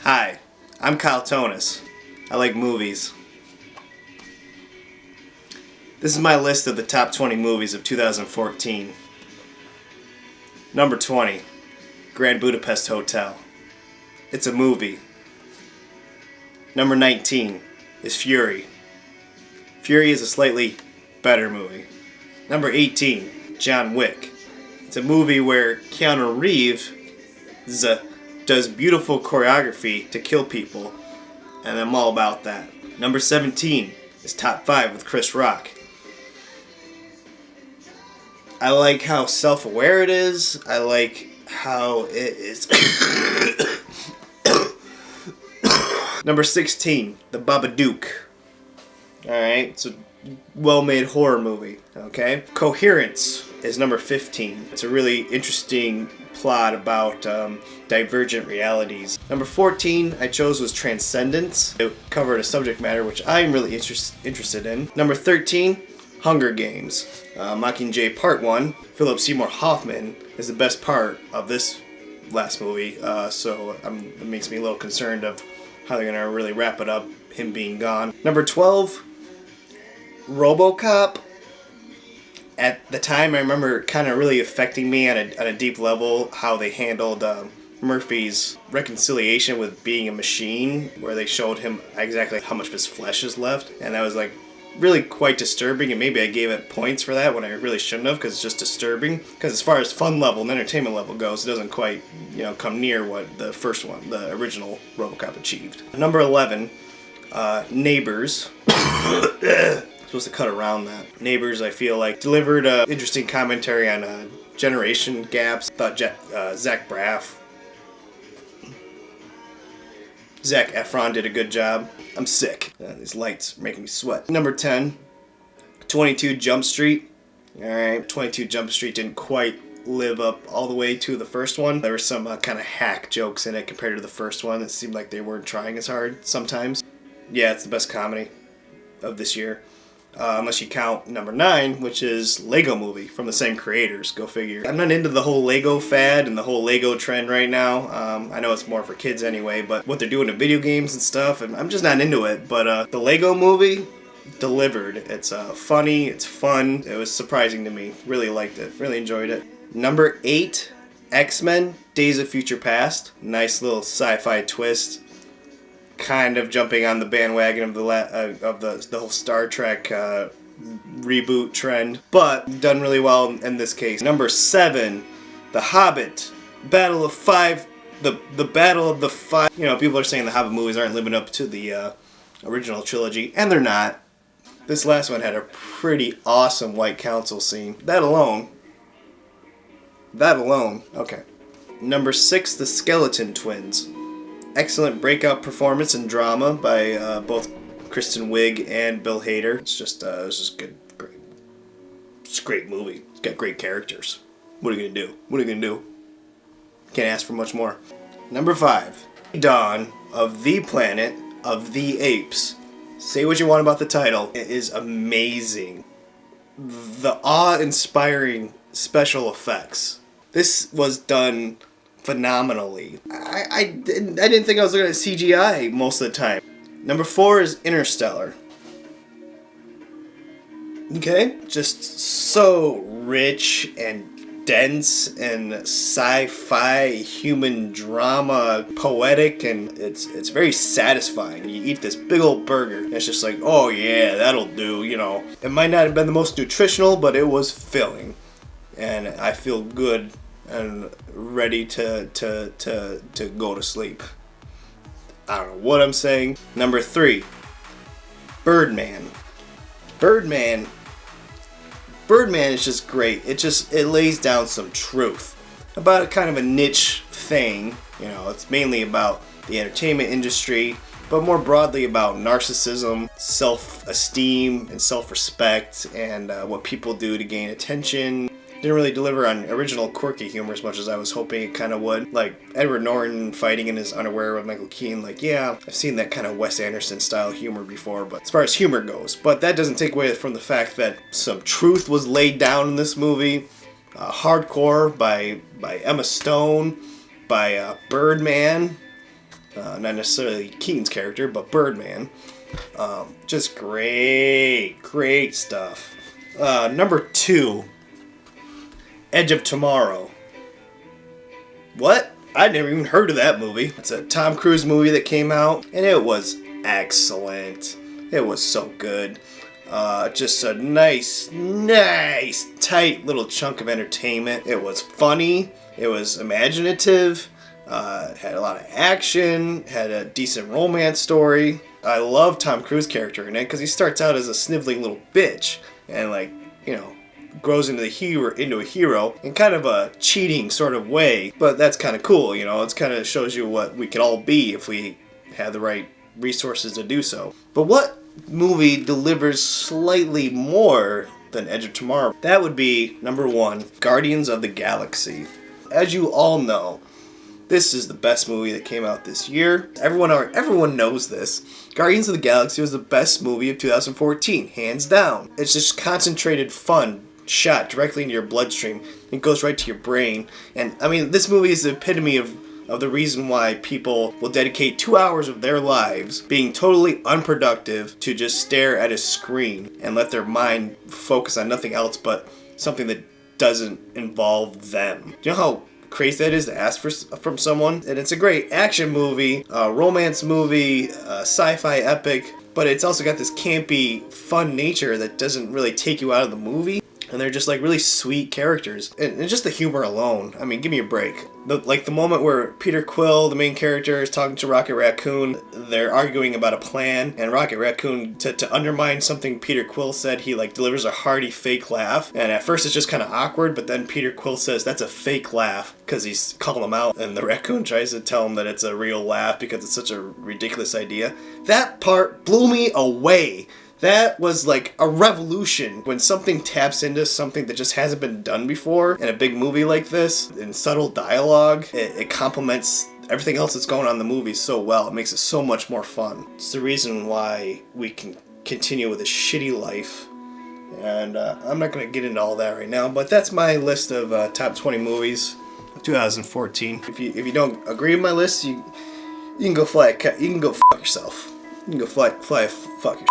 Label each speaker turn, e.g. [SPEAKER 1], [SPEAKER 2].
[SPEAKER 1] Hi, I'm Kyle Tonaus. I like movies. This is my list of the top 20 movies of 2014. Number 20, Grand Budapest Hotel. It's a movie. Number 19 is Fury. Fury is a slightly better movie. Number 18, John Wick. It's a movie where Keanu Reeves does beautiful choreography to kill people, and I'm all about that. Number 17 is Top 5 with Chris Rock. I like how self-aware it is. I like how it is. Number 16, The Babadook. Alright, it's a well-made horror movie, okay? Coherence is number 15. It's a really interesting plot about divergent realities. Number 14 I chose was Transcendence. It covered a subject matter which I'm really interested in. Number 13, Hunger Games. Mockingjay Part 1. Philip Seymour Hoffman is the best part of this last movie, so it makes me a little concerned of how they're going to really wrap it up, him being gone. Number 12, RoboCop. At the time, I remember kind of really affecting me on a deep level how they handled Murphy's reconciliation with being a machine, where they showed him exactly how much of his flesh is left, and that was like really quite disturbing, and maybe I gave it points for that when I really shouldn't have, because it's just disturbing. Because as far as fun level and entertainment level goes, it doesn't quite, come near what the first one, the original RoboCop, achieved. Number 11, Neighbors. Supposed to cut around that. Neighbors, I feel like, delivered interesting commentary on generation gaps. Thought Zach Efron did a good job. I'm sick. These lights are making me sweat. Number 10, 22 Jump Street. Alright, 22 Jump Street didn't quite live up all the way to the first one. There were some kind of hack jokes in it compared to the first one. It seemed like they weren't trying as hard sometimes. Yeah, it's the best comedy of this year. Unless you count number 9, which is Lego Movie from the same creators. Go figure. I'm not into the whole Lego fad and the whole Lego trend right now. I know it's more for kids anyway, but what they're doing to video games and stuff, and I'm just not into it. But the Lego Movie delivered. It's funny, it's fun. It was surprising to me. Really liked it. Really enjoyed it. Number 8, X-Men: Days of Future Past. Nice little sci-fi twist. Kind of jumping on the bandwagon of the whole Star Trek reboot trend, but done really well in this case. Number 7, The Hobbit, Battle of Five, the Battle of the Five. People are saying the Hobbit movies aren't living up to the original trilogy, and they're not. This last one had a pretty awesome White Council scene. That alone. Okay. Number 6, The Skeleton Twins. Excellent breakout performance and drama by both Kristen Wiig and Bill Hader. It's just good, great. It's a great movie. It's got great characters. What are you gonna do? Can't ask for much more. Number 5, Dawn of the Planet of the Apes. Say what you want about the title. It is amazing. The awe-inspiring special effects. This was done phenomenally. I didn't think I was looking at CGI most of the time. Number 4 is Interstellar. Okay? Just so rich and dense and sci-fi, human drama, poetic, and it's very satisfying. You eat this big old burger, and it's just like, oh yeah, that'll do, It might not have been the most nutritional, but it was filling. And I feel good and ready to go to sleep. I don't know what I'm saying. Number 3, Birdman. Birdman is just great. It lays down some truth about a kind of a niche thing. It's mainly about the entertainment industry, but more broadly about narcissism, self-esteem, and self-respect, and what people do to gain attention. Didn't really deliver on original quirky humor as much as I was hoping it kind of would. Like Edward Norton fighting in his underwear with Michael Keaton. Like, yeah, I've seen that kind of Wes Anderson style humor before, but as far as humor goes. But that doesn't take away from the fact that some truth was laid down in this movie. Hardcore by Emma Stone, by Birdman. Not necessarily Keaton's character, but Birdman. Just great stuff. Number 2, Edge of Tomorrow. What? I'd never even heard of that movie. It's a Tom Cruise movie that came out, and it was excellent. It was so good. Just a nice, tight little chunk of entertainment. It was funny. It was imaginative. Had a lot of action. Had a decent romance story. I love Tom Cruise's character in it because he starts out as a sniveling little bitch and, like, you know, grows into a hero in kind of a cheating sort of way. But that's kind of cool, you know. It's kind of shows you what we could all be if we had the right resources to do so. But what movie delivers slightly more than Edge of Tomorrow? That would be number 1, Guardians of the Galaxy. As you all know, this is the best movie that came out this year. Everyone knows this. Guardians of the Galaxy was the best movie of 2014, hands down. It's just concentrated fun shot directly into your bloodstream. It goes right to your brain. And I mean, this movie is the epitome of the reason why people will dedicate 2 hours of their lives being totally unproductive to just stare at a screen and let their mind focus on nothing else but something that doesn't involve them. Do you know how crazy that is to ask from someone? And it's a great action movie, romance movie, sci-fi epic, but it's also got this campy, fun nature that doesn't really take you out of the movie. And they're just like really sweet characters. And just the humor alone, I mean, give me a break. The moment where Peter Quill, the main character, is talking to Rocket Raccoon, they're arguing about a plan, and Rocket Raccoon, to undermine something Peter Quill said, he like delivers a hearty fake laugh. And at first it's just kind of awkward, but then Peter Quill says that's a fake laugh because he's calling him out, and the raccoon tries to tell him that it's a real laugh because it's such a ridiculous idea. That part blew me away. That was like a revolution when something taps into something that just hasn't been done before in a big movie like this. In subtle dialogue, it complements everything else that's going on in the movie so well. It makes it so much more fun. It's the reason why we can continue with a shitty life. And I'm not going to get into all that right now, but that's my list of top 20 movies of 2014. If you don't agree with my list, you can go fuck yourself. You can go fuck yourself.